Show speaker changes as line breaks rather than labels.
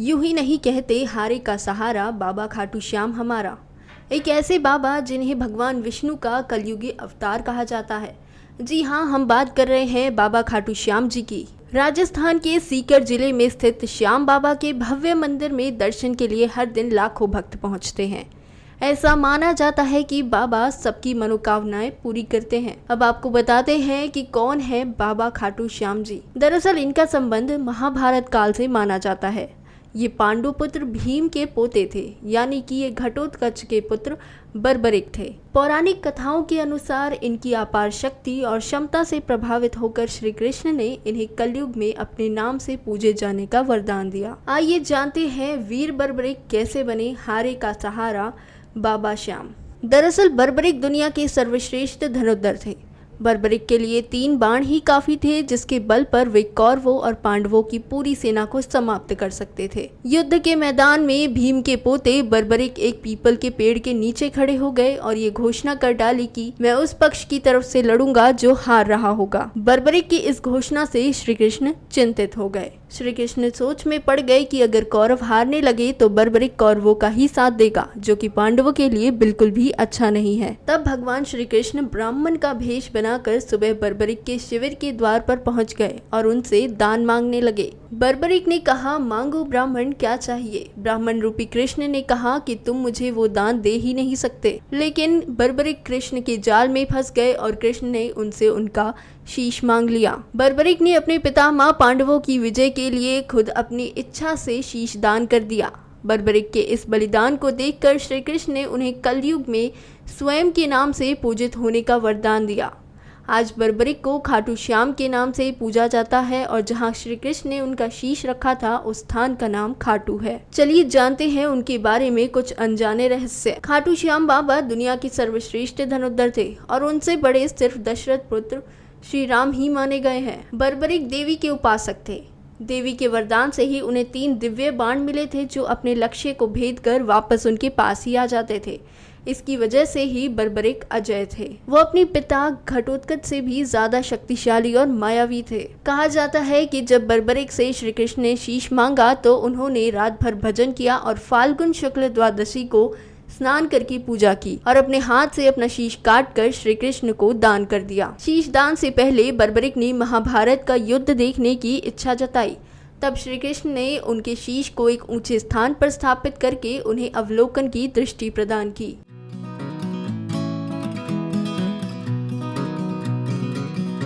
यूं ही नहीं कहते हारे का सहारा बाबा खाटू श्याम हमारा। एक ऐसे बाबा जिन्हें भगवान विष्णु का कलयुगी अवतार कहा जाता है। जी हाँ, हम बात कर रहे हैं बाबा खाटू श्याम जी की। राजस्थान के सीकर जिले में स्थित श्याम बाबा के भव्य मंदिर में दर्शन के लिए हर दिन लाखों भक्त पहुंचते हैं। ऐसा माना जाता है कि बाबा सबकी मनोकामनाएं पूरी करते हैं। अब आपको बताते हैं कि कौन है बाबा खाटू श्याम जी। दरअसल इनका संबंध महाभारत काल से माना जाता है। ये पांडु पुत्र भीम के पोते थे, यानी कि ये घटोत्कच के पुत्र बर्बरिक थे। पौराणिक कथाओं के अनुसार इनकी अपार शक्ति और क्षमता से प्रभावित होकर श्री कृष्ण ने इन्हें कलयुग में अपने नाम से पूजे जाने का वरदान दिया। आइए जानते हैं वीर बर्बरिक कैसे बने हारे का सहारा बाबा श्याम। दरअसल बर्बरिक दुनिया के सर्वश्रेष्ठ धनुर्धर थे। बर्बरिक के लिए 3 बाण ही काफी थे, जिसके बल पर वे कौरवों और पांडवों की पूरी सेना को समाप्त कर सकते थे। युद्ध के मैदान में भीम के पोते बर्बरिक एक पीपल के पेड़ के नीचे खड़े हो गए और ये घोषणा कर डाली कि मैं उस पक्ष की तरफ से लड़ूंगा जो हार रहा होगा। बर्बरिक की इस घोषणा से श्री कृष्ण चिंतित हो गए। श्री कृष्ण सोच में पड़ गए कि अगर कौरव हारने लगे तो बर्बरिक कौरवों का ही साथ देगा, जो कि पांडवों के लिए बिल्कुल भी अच्छा नहीं है। तब भगवान श्री कृष्ण ब्राह्मण का भेष बनाकर सुबह बर्बरिक के शिविर के द्वार पर पहुंच गए और उनसे दान मांगने लगे। बर्बरिक ने कहा, मांगो ब्राह्मण, क्या चाहिए। ब्राह्मण रूपी कृष्ण ने कहा कि तुम मुझे वो दान दे ही नहीं सकते। लेकिन बर्बरिक कृष्ण के जाल में फंस गए और कृष्ण ने उनसे उनका शीश मांग लिया। बर्बरिक ने अपने पितामह पांडवों की विजय के लिए खुद अपनी इच्छा से शीश दान कर दिया। बर्बरिक के इस बलिदान को देखकर श्री कृष्ण ने उन्हें कलयुग में स्वयं के नाम से पूजित होने का वरदान दिया। आज बर्बरिक को खाटू श्याम के नाम से पूजा जाता है और जहां श्री कृष्ण ने उनका शीश रखा था उस स्थान का नाम खाटू है। चलिए जानते हैं उनके बारे में कुछ अनजाने रहस्य। खाटू श्याम बाबा दुनिया के सर्वश्रेष्ठ धनुर्धर थे और उनसे बड़े सिर्फ दशरथ पुत्र श्री राम ही माने गए हैं। बर्बरिक देवी के उपासक थे। देवी के वरदान से ही उन्हें 3 दिव्य बाण मिले थे, जो अपने लक्ष्य को भेद कर वापस उनके पास ही आ जाते थे। इसकी वजह से ही बर्बरिक अजय थे। वो अपने पिता घटोत्कच से भी ज्यादा शक्तिशाली और मायावी थे। कहा जाता है कि जब बर्बरिक से श्री कृष्ण ने शीश मांगा तो उन्होंने रात भर भजन किया और फाल्गुन शुक्ल द्वादशी को स्नान करके पूजा की और अपने हाथ से अपना शीश काट कर श्री कृष्ण को दान कर दिया। शीश दान से पहले बर्बरिक ने महाभारत का युद्ध देखने की इच्छा जताई। तब श्री कृष्ण ने उनके शीश को एक ऊंचे स्थान पर स्थापित करके उन्हें अवलोकन की दृष्टि प्रदान की।